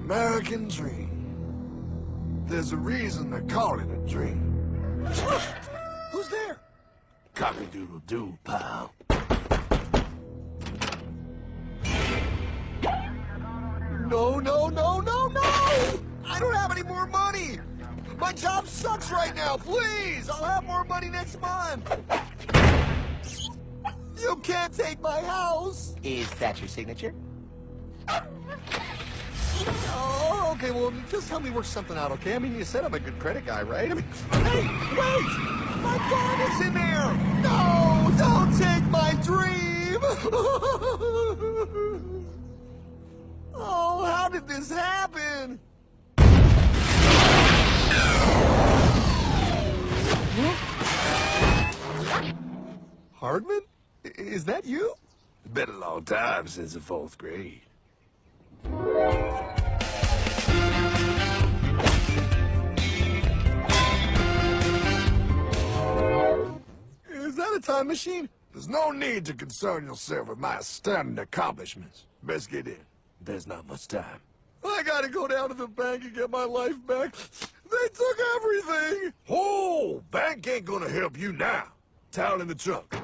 American dream. There's a reason they call it a dream. Who's there? Cock-a-doodle-doo, pal. No, no, no, no, no! I don't have any more money! My job sucks right now, please! I'll have more money next month! You can't take my house! Is that your signature? Oh, okay, well, just help me work something out, okay? I mean, you said I'm a good credit guy, right? I mean, hey, wait! My phone is in there! No, don't take my dream! Oh, how did this happen? Hardman? Is that you? It's been a long time since the 4th grade. Is that a time machine? There's no need to concern yourself with my astounding accomplishments. Best get in. There's not much time. I gotta go down to the bank and get my life back. They took everything. Oh, bank ain't gonna help you now. Towel in the trunk.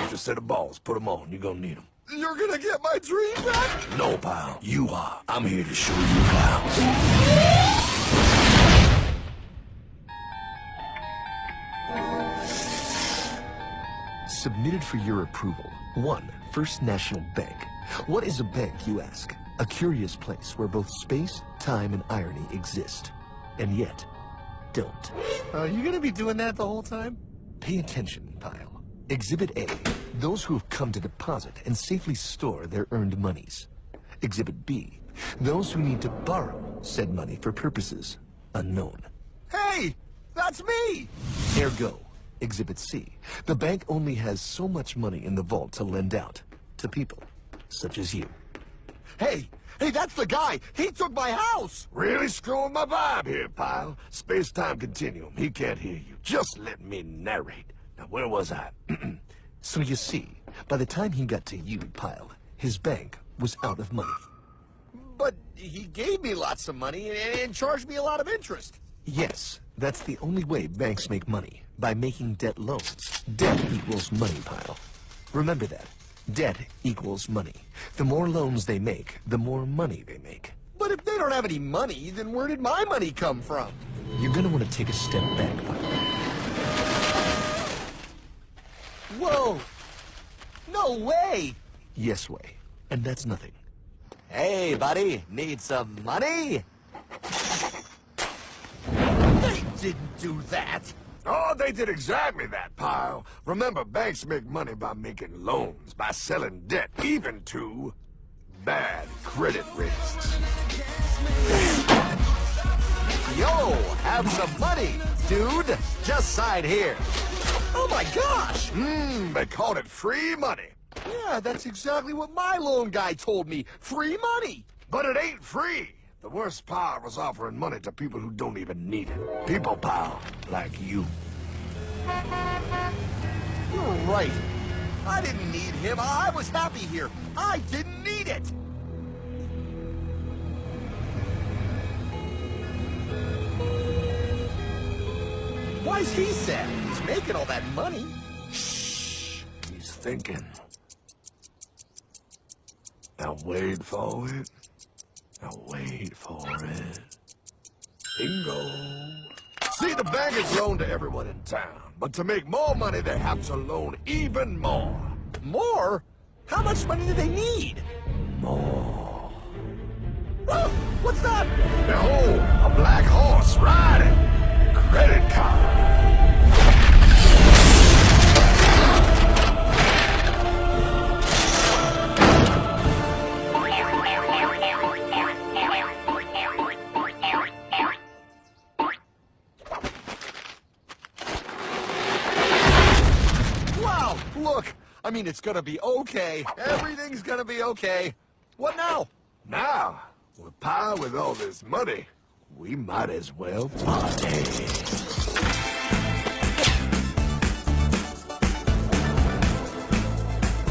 Just set of balls. Put them on. You're gonna need them. You're gonna get my dream back? No, pal. You are. I'm here to show you how. Submitted for your approval. 1. First National Bank. What is a bank, you ask? A curious place where both space, time, and irony exist. And yet, don't. Are you gonna be doing that the whole time? Pay attention, pile. Exhibit A. Those who have come to deposit and safely store their earned monies. Exhibit B. Those who need to borrow said money for purposes unknown. Hey, that's me! Ergo, Exhibit C. The bank only has so much money in the vault to lend out to people such as you. Hey, that's the guy! He took my house! Really screwing my vibe here, pal. Space-time continuum. He can't hear you. Just let me narrate. Now, where was I? So you see, by the time he got to you, Pile, his bank was out of money. But he gave me lots of money and charged me a lot of interest. Yes, that's the only way banks make money, by making debt loans. Debt equals money, Pile. Remember that. Debt equals money. The more loans they make, the more money they make. But if they don't have any money, then where did my money come from? You're gonna want to take a step back, Pile. Whoa! No way! Yes way. And that's nothing. Hey, buddy, need some money? They didn't do that! Oh, they did exactly that, pal. Remember, banks make money by making loans, by selling debt, even to bad credit risks. Yo, have some money, dude. Just sign here. Oh my gosh! They called it free money. Yeah, that's exactly what my loan guy told me. Free money! But it ain't free. The worst part was offering money to people who don't even need it. People, pal, like you. You're right. I didn't need him. I was happy here. I didn't need it. Why's he sad? He's making all that money. Shh. He's thinking. Now wait for it. Now wait for it. Bingo. See, the bank is loaned to everyone in town. But to make more money, they have to loan even more. More? How much money do they need? More. Oh, what's that? Behold, a black horse riding. Credit card. Wow, look. I mean, it's gonna be okay. Everything's gonna be okay. What now? Now, with power with all this money, we might as well party.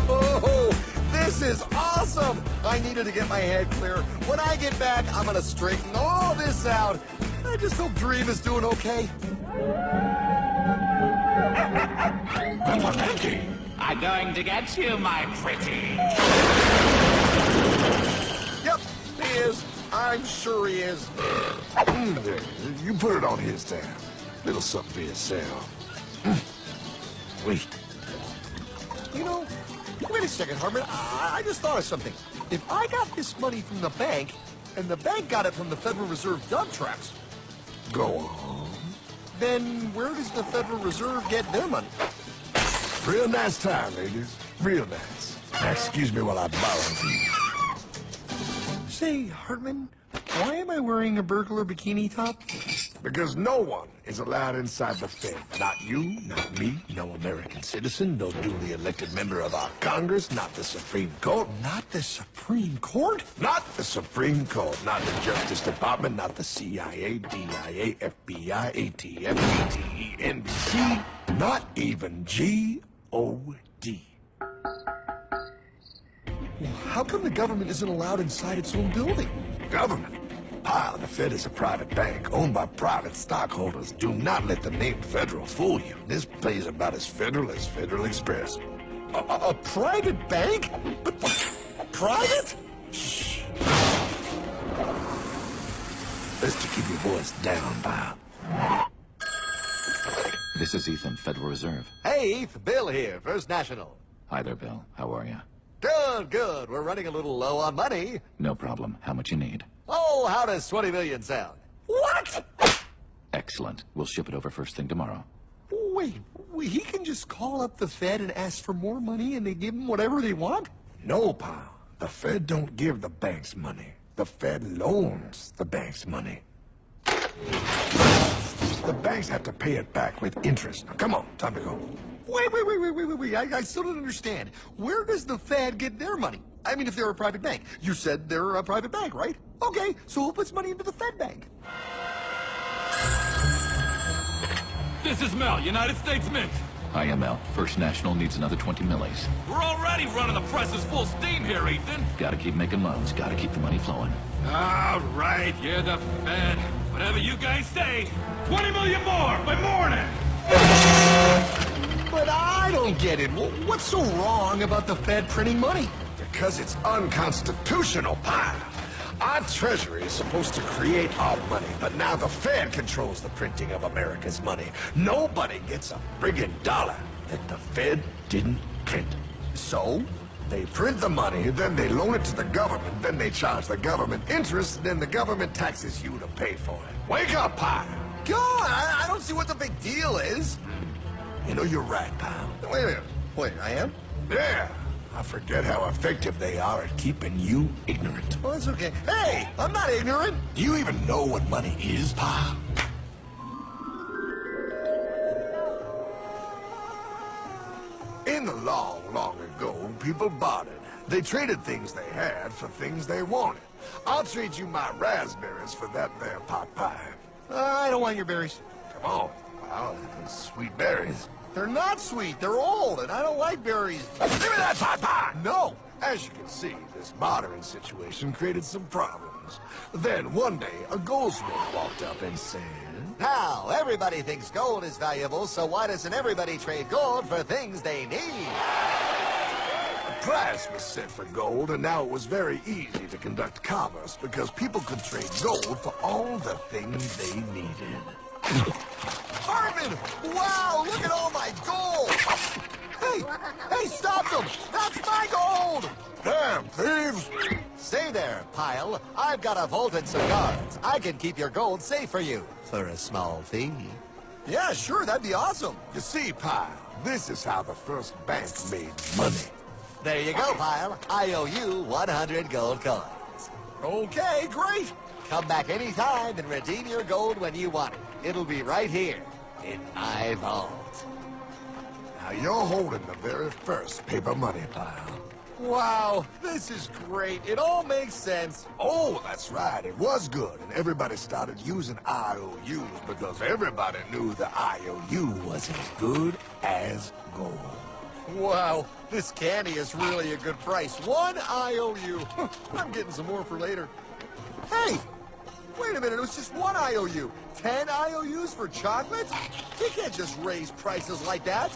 Oh, this is is awesome! I needed to get my head clear. When I get back, I'm gonna straighten all this out. I just hope Dream is doing okay. I'm going to get you, my pretty. Yep, he is. I'm sure he is. You put it on his tab. Little something for yourself. Wait. You know, wait a second, Harmon. I just thought of something. If I got this money from the bank, and the bank got it from the Federal Reserve dump trucks, Go on. then where does the Federal Reserve get their money? Real nice time, ladies. Real nice. Now, excuse me while I borrow these. Say, Hartman, why am I wearing a burglar bikini top? Because no one is allowed inside the Fed. Not you, not me, no American citizen, no duly elected member of our Congress, not the Supreme Court. Not the Supreme Court? Not the Supreme Court, not the Justice Department, not the CIA, DIA, FBI, ATF, ATE, NBC, not even G.O.D. Well, how come the government isn't allowed inside its own building? Government? Ah, the Fed is a private bank owned by private stockholders. Do not let the name Federal fool you. This place is about as Federal as Federal Express. A private bank? But private? Shh. Best to keep your voice down, pal. This is Ethan, Federal Reserve. Hey, Eth, Bill here, First National. Hi there, Bill. How are you? Good, good. We're running a little low on money. No problem. How much you need? Oh, how does 20 million sound? What? Excellent. We'll ship it over first thing tomorrow. Wait, he can just call up the Fed and ask for more money and they give him whatever they want? No, pal. The Fed don't give the banks money. The Fed loans the banks money. The banks have to pay it back with interest. Now, come on, time to go. Wait. I still don't understand. Where does the Fed get their money? I mean, if they're a private bank. You said they're a private bank, right? Okay, so who puts money into the Fed bank? This is Mel, United States Mint. Hi, ML. First National needs another 20 millis. We're already running the presses full steam here, Ethan. Gotta keep making loans. Gotta keep the money flowing. All right, you're the Fed. Whatever you guys say. 20 million more by morning. But I don't get it. What's so wrong about the Fed printing money? Because it's unconstitutional, pal. Our Treasury is supposed to create our money, but now the Fed controls the printing of America's money. Nobody gets a friggin' dollar that the Fed didn't print. So? They print the money, then they loan it to the government, then they charge the government interest, then the government taxes you to pay for it. Wake up, pal! God, I don't see what the big deal is. You know, you're right, pal. Wait a minute. Wait, I am? Yeah. I forget how effective they are at keeping you ignorant. Well, that's okay. Hey, I'm not ignorant. Do you even know what money is, pal? In the long, long ago, people bartered. They traded things they had for things they wanted. I'll trade you my raspberries for that there pot pie. I don't want your berries. Come on, pal. Those sweet berries. They're not sweet. They're old, and I don't like berries. Give me that pot pie! No. As you can see, this bartering situation created some problems. Then, one day, a goldsmith walked up and said... Now, everybody thinks gold is valuable, so why doesn't everybody trade gold for things they need? A price was set for gold, and now it was very easy to conduct commerce because people could trade gold for all the things they needed. Harmon! Wow, look at all my gold! Hey, stop them! That's my gold! Damn thieves! Stay there, pile. I've got a vault and some guards. I can keep your gold safe for you, for a small fee. Yeah, sure, that'd be awesome. You see, pal, this is how the first bank made money. There you go, pile. I owe you 100 gold coins. Okay, great. Come back anytime and redeem your gold when you want it. It'll be right here in my vault. Now you're holding the very first paper money, pal. Wow, this is great. It all makes sense. Oh, that's right. It was good. And everybody started using IOUs because everybody knew the IOU was as good as gold. Wow, this candy is really a good price. 1 IOU. I'm getting some more for later. Hey, wait a minute, it was just 1 IOU. 10 IOUs for chocolate? You can't just raise prices like that.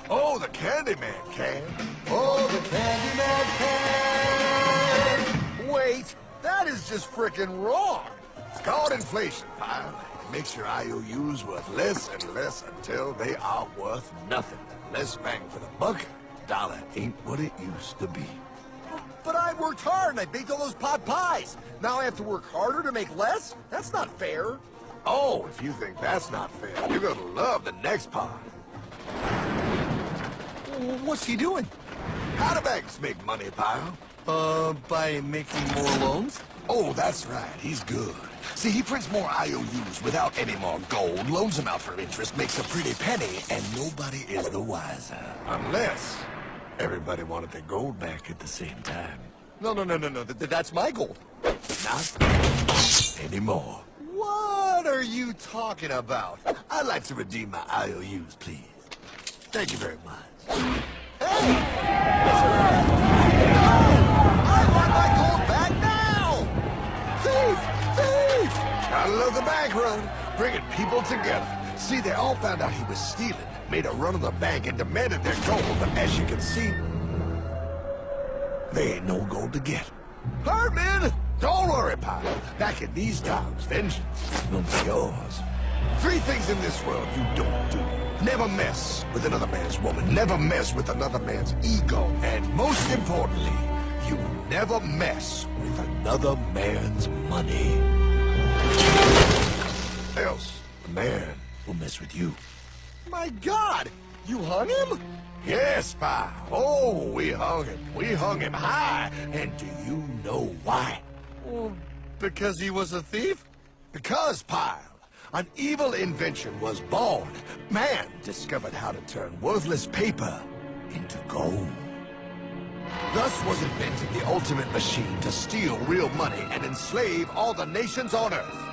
Oh, the Candyman can. Oh, the Candyman can! Wait, that is just frickin' wrong. It's called inflation, pal. It makes your IOUs worth less and less until they are worth nothing. Less bang for the buck. Dollar ain't what it used to be. But I worked hard and I baked all those pot pies. Now I have to work harder to make less? That's not fair. Oh, if you think that's not fair, you're gonna love the next part. What's he doing? How do banks make money, pal? By making more loans? Oh, that's right. He's good. See, he prints more IOUs without any more gold, loans them out for interest, makes a pretty penny, and nobody is the wiser. Unless everybody wanted their gold back at the same time. No. That's my goal. Not anymore. What are you talking about? I'd like to redeem my IOUs, please. Thank you very much. Hey! No! I want my gold back now! Thief! Thief! I love the bank run, bringing people together. See, they all found out he was stealing, made a run on the bank, and demanded their gold, but as you can see, there ain't no gold to get. Herman! Don't worry, pal. Back in these times, vengeance will be yours. 3 things in this world you don't do. Never mess with another man's woman. Never mess with another man's ego. And most importantly, you never mess with another man's money. Else, the man will mess with you. My God! You hung him? Yes, pal. Oh, we hung him. We hung him high. And do you know why? Well, because he was a thief? Because, pal, an evil invention was born. Man discovered how to turn worthless paper into gold. Thus was invented the ultimate machine to steal real money and enslave all the nations on Earth.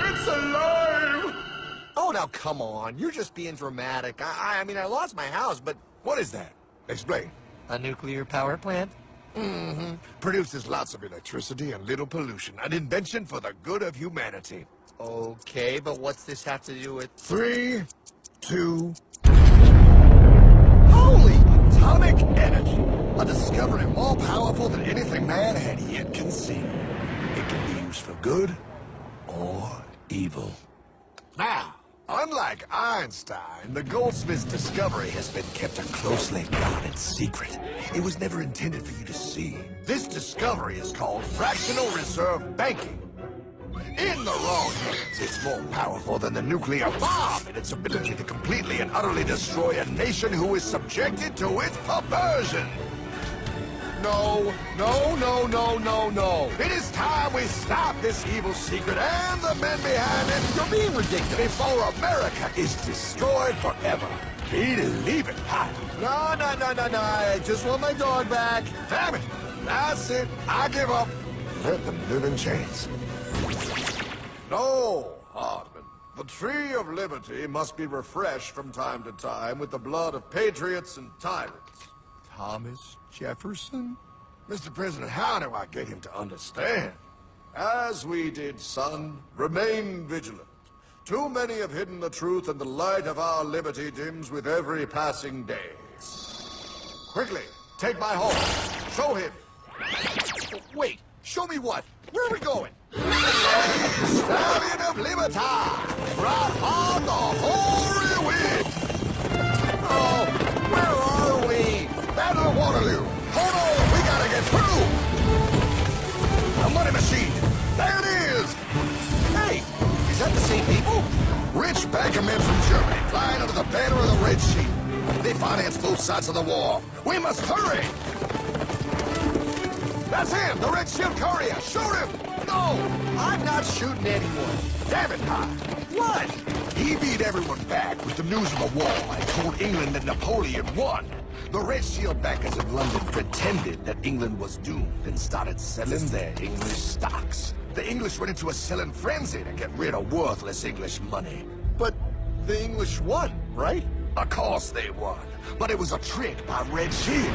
It's alive! Oh, now come on. You're just being dramatic. I mean, I lost my house, but... What is that? Explain. A nuclear power plant? Mm-hmm. Produces lots of electricity and little pollution. An invention for the good of humanity. Okay, but what's this have to do with... 3, 2... Holy! Atomic energy. A discovery more powerful than anything man had yet conceived. It can be used for good or evil. Now, unlike Einstein, the goldsmith's discovery has been kept a closely guarded secret. It was never intended for you to see. This discovery is called fractional reserve banking. In the wrong hands, it's more powerful than the nuclear bomb in its ability to completely and utterly destroy a nation who is subjected to its perversion. No. It is time we stop this evil secret and the men behind it. You're being ridiculous. Before America is destroyed forever. Believe it, pal. No. I just want my dog back. Damn it. That's it. I give up. Let them live in chains. No, Hardman. The tree of liberty must be refreshed from time to time with the blood of patriots and tyrants. Thomas Jefferson? Mr. President, how do I get him to understand? As we did, son, remain vigilant. Too many have hidden the truth, and the light of our liberty dims with every passing day. Quickly, take my horse. Show him. Wait, show me what? Where are we going? Stallion of Liberty! Right on the hoary wind! Oh, where are we? Battle of Waterloo! Hold on, we gotta get through! The money machine! There it is! Hey, is that the same people? Rich banker men from Germany flying under the banner of the Red Sheep. They finance both sides of the war. We must hurry! That's him, the Red Shield courier! Shoot him! No, I'm not shooting anyone. Damn it, Pop! What? He beat everyone back with the news of the war and told England that Napoleon won. The Red Shield bankers in London pretended that England was doomed and started selling their English stocks. The English went into a selling frenzy to get rid of worthless English money. But the English won, right? Of course they won. But it was a trick by Red Shield.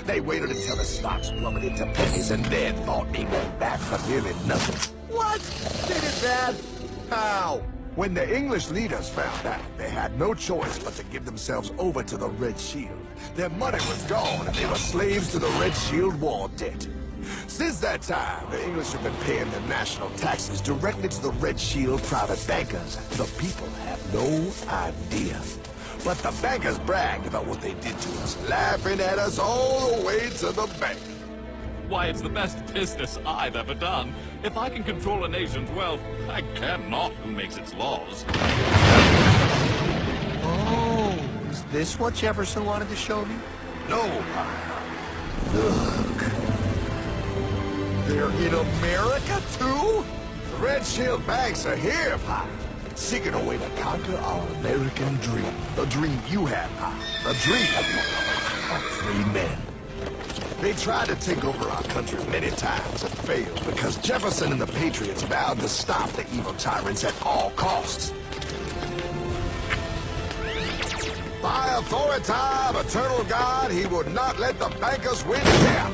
They waited until the stocks plummeted to pennies and then bought England back for nearly nothing. What? They did that? How? When the English leaders found out, they had no choice but to give themselves over to the Red Shield. Their money was gone, and they were slaves to the Red Shield war debt. Since that time, the English have been paying their national taxes directly to the Red Shield private bankers. The people have no idea. But the bankers bragged about what they did to us, laughing at us all the way to the bank. Why, it's the best business I've ever done. If I can control a nation's wealth, I care not who makes its laws. Oh, is this what Jefferson wanted to show me? No, look. They're in America, too? The Red Shield banks are here, Pop. Seeking a way to conquer our American dream. The dream you have, Pop. The dream of free men. They tried to take over our country many times and failed because Jefferson and the Patriots vowed to stop the evil tyrants at all costs. By authority of eternal God, he would not let the bankers win here.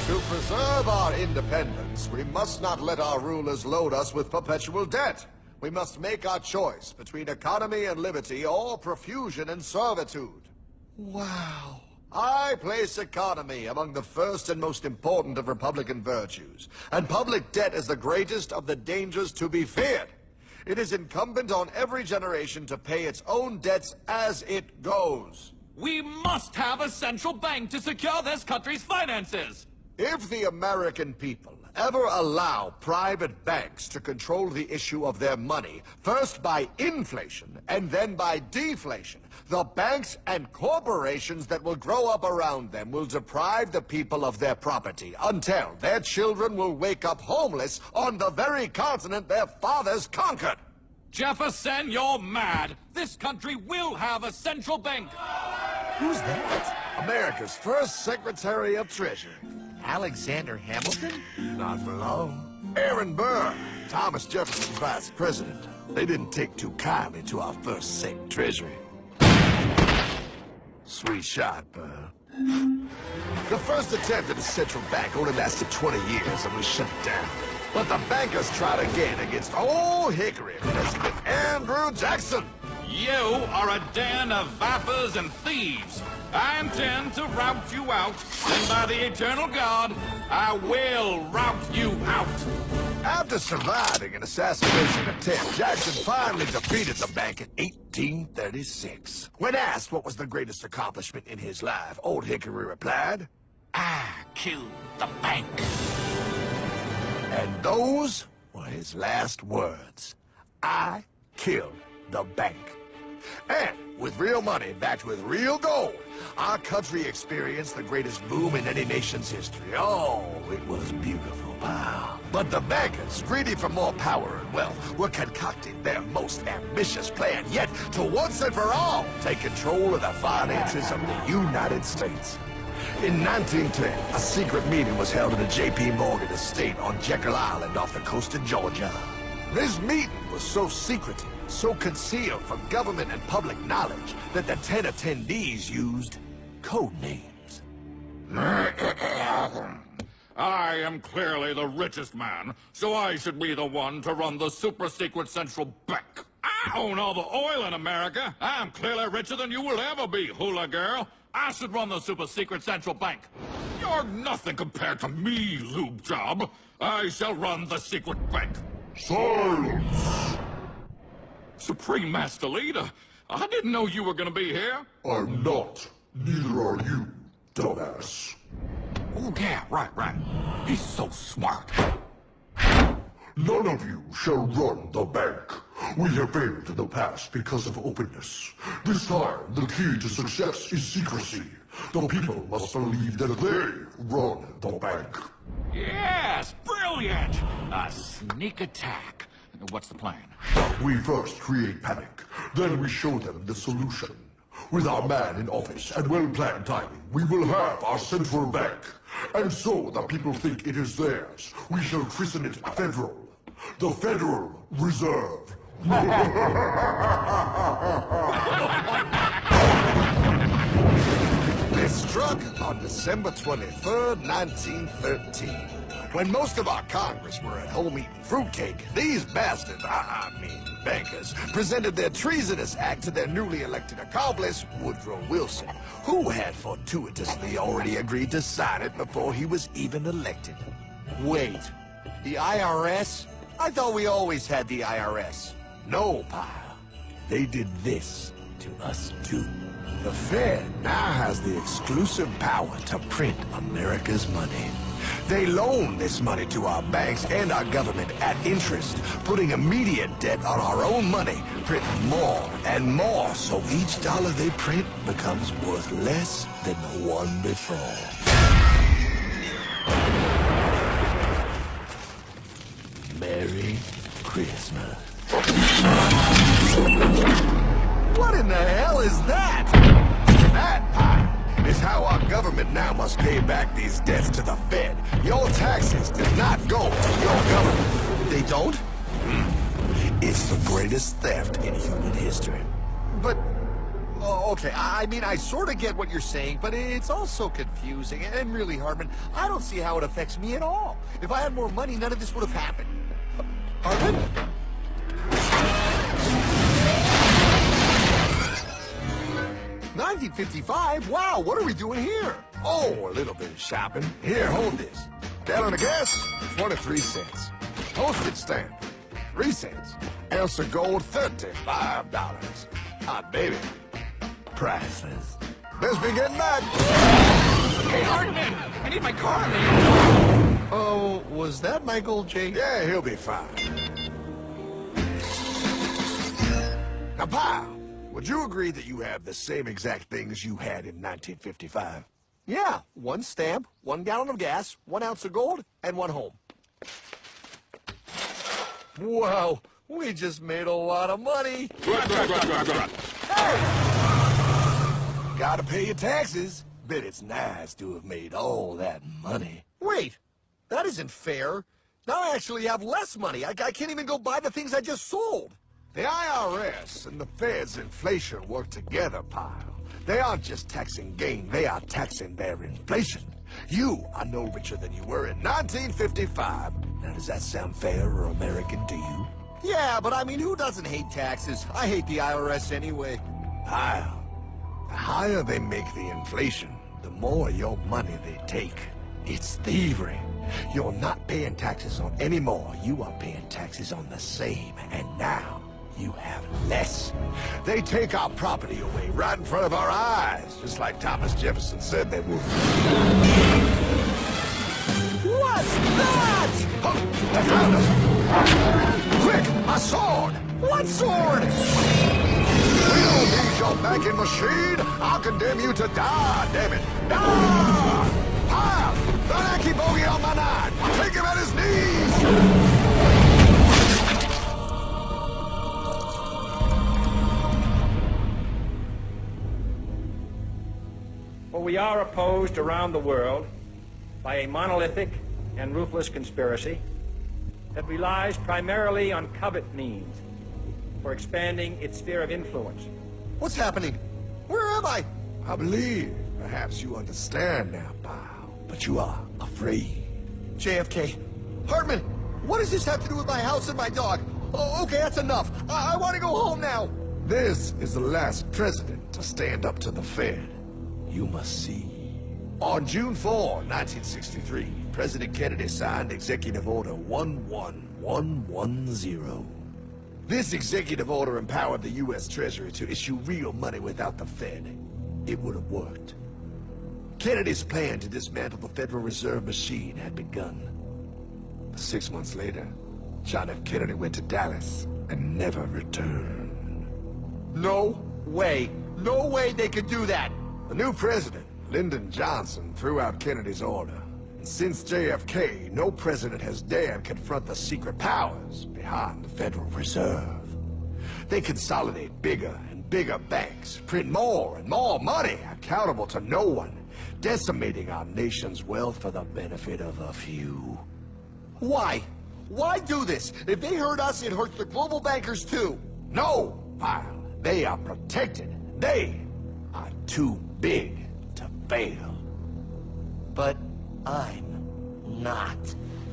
To preserve our independence, we must not let our rulers load us with perpetual debt. We must make our choice between economy and liberty or profusion and servitude. Wow. I place economy among the first and most important of Republican virtues, and public debt is the greatest of the dangers to be feared. It is incumbent on every generation to pay its own debts as it goes. We must have a central bank to secure this country's finances. If the American people ever allow private banks to control the issue of their money, first by inflation and then by deflation, the banks and corporations that will grow up around them will deprive the people of their property until their children will wake up homeless on the very continent their fathers conquered. Jefferson, you're mad. This country will have a central bank. Who's that? America's first Secretary of Treasury. Alexander Hamilton? Not for long. Aaron Burr, Thomas Jefferson's vice president. They didn't take too kindly to our first Sec Treasury. Sweet shot, Burr. The first attempt at a central bank only lasted 20 years and we shut it down. But the bankers tried again against Old Hickory President Andrew Jackson. You are a den of vipers and thieves. I intend to rout you out, and by the eternal God, I will rout you out. After surviving an assassination attempt, Jackson finally defeated the bank in 1836. When asked what was the greatest accomplishment in his life, Old Hickory replied, I killed the bank. and those were his last words. I killed the bank. And with real money backed with real gold, our country experienced the greatest boom in any nation's history. Oh, it was beautiful, pal. But the bankers, greedy for more power and wealth, were concocting their most ambitious plan yet to once and for all take control of the finances of the United States. In 1910, a secret meeting was held at the J.P. Morgan estate on Jekyll Island off the coast of Georgia. This meeting was so secretive, so concealed from government and public knowledge that the 10 attendees used code names. I am clearly the richest man, so I should be the one to run the super-secret central bank. I own all the oil in America. I'm clearly richer than you will ever be, hula girl. I should run the super-secret central bank. You're nothing compared to me, lube job. I shall run the secret bank. Silence! Supreme Master Leader, I didn't know you were gonna be here. I'm not. Neither are you, dumbass. Oh, yeah, right. He's so smart. None of you shall run the bank. We have failed in the past because of openness. This time, the key to success is secrecy. The people must believe that they run the bank. Yes, brilliant! A sneak attack. What's the plan? We first create panic, then we show them the solution. With our man in office and well-planned timing, we will have our central bank. And so the people think it is theirs. We shall christen it Federal. The Federal Reserve They struck on December 23rd, 1913. When most of our Congress were at home eating fruitcake, these bastards, I mean bankers, presented their treasonous act to their newly elected accomplice, Woodrow Wilson, who had fortuitously already agreed to sign it before he was even elected. Wait, the IRS? I thought we always had the IRS. No, pal. They did this to us too. The Fed now has the exclusive power to print America's money. They loan this money to our banks and our government at interest, putting immediate debt on our own money, printing more and more, so each dollar they print becomes worth less than the one before. Merry Christmas. What in the hell is that? That, pal, is how our government now must pay back these debts to the Fed. Your taxes do not go to your government. They don't? It's the greatest theft in human history. But, oh, okay, I mean, I sort of get what you're saying, but it's also confusing. And really, Hartman, I don't see how it affects me at all. If I had more money, none of this would have happened. Hartman? 1955? Wow, what are we doing here? Oh, a little bit of shopping. Here, hold this. Gallon of gas, 23 cents. Postage stamp, 3 cents. Ounce of gold, $35. Hot baby. Priceless. Best be getting back. Hey, Hartman! I need my car, man! Oh, was that Michael J? Yeah, he'll be fine. Now, pal, would you agree that you have the same exact things you had in 1955? Yeah, 1 stamp, 1 gallon of gas, 1 ounce of gold, and 1 home. Wow, we just made a lot of money. Hey! Gotta pay your taxes. Bet it's nice to have made all that money. Wait, that isn't fair. Now I actually have less money. I can't even go buy the things I just sold. The IRS and the Fed's inflation work together, pal. They aren't just taxing gain, they are taxing their inflation. You are no richer than you were in 1955. Now, does that sound fair or American to you? Yeah, but I mean, who doesn't hate taxes? I hate the IRS anyway. Pal, the higher they make the inflation, the more your money they take. It's thievery. You're not paying taxes on any more. You are paying taxes on the same. And now, you have less. They take our property away right in front of our eyes, just like Thomas Jefferson said they would. What's that? Oh, they found us! Quick, my sword! What sword? We don't need your banking machine! I'll condemn you to die, damn it! Die! Pile! The lackey bogey on my 9! Take him at his knees! For we are opposed around the world by a monolithic and ruthless conspiracy that relies primarily on covert means for expanding its sphere of influence. What's happening? Where am I? I believe perhaps you understand now, pal, but you are afraid. JFK. Hartman, what does this have to do with my house and my dog? Oh, okay, that's enough. I want to go home now. This is the last president to stand up to the Fed. You must see. On June 4, 1963, President Kennedy signed Executive Order 11110. This executive order empowered the U.S. Treasury to issue real money without the Fed. It would have worked. Kennedy's plan to dismantle the Federal Reserve machine had begun. 6 months later, John F. Kennedy went to Dallas and never returned. No way. No way they could do that. The new president, Lyndon Johnson, threw out Kennedy's order. And since JFK, no president has dared confront the secret powers behind the Federal Reserve. They consolidate bigger and bigger banks, print more and more money, accountable to no one, decimating our nation's wealth for the benefit of a few. Why? Why do this? If they hurt us, it hurts the global bankers too. No, Pyle. They are protected. They are too big to fail. But I'm not.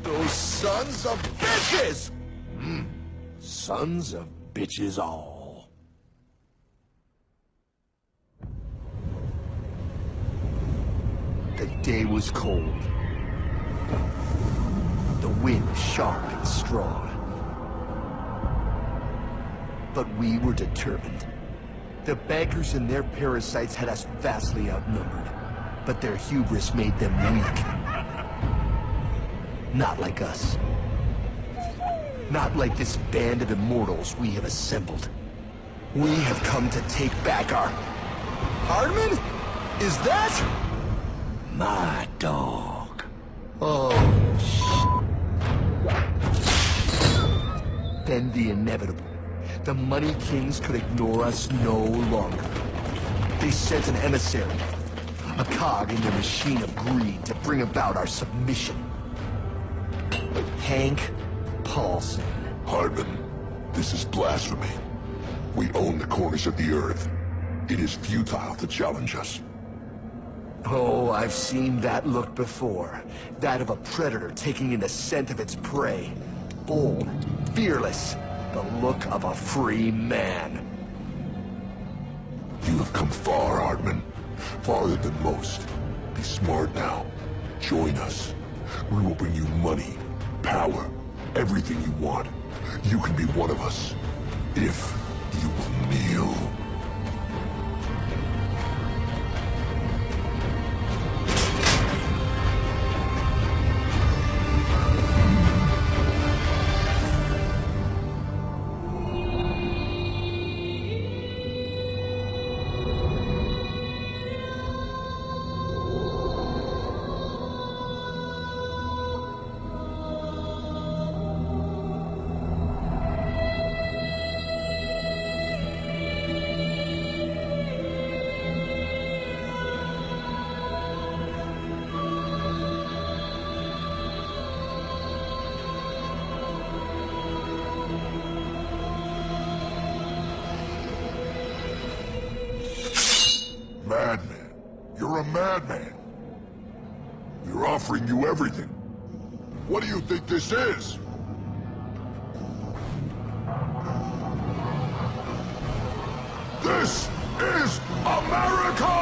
Those sons of bitches! Sons of bitches all. The day was cold. The wind sharp and strong. But we were determined. The bankers and their parasites had us vastly outnumbered, but their hubris made them weak. Not like us. Not like this band of immortals we have assembled. We have come to take back our... Hardman? Is that... My dog. Oh, Then the inevitable. The money kings could ignore us no longer. They sent an emissary, a cog in their machine of greed to bring about our submission. Hank Paulson. Hardman, this is blasphemy. We own the corners of the earth. It is futile to challenge us. Oh, I've seen that look before. That of a predator taking in the scent of its prey. Bold, fearless, the look of a free man. You have come far, Hardman. Farther than most. Be smart now. Join us. We will bring you money, power, everything you want. You can be one of us. If you will kneel. Madman. You're a madman. We're offering you everything. What do you think this is? This is America!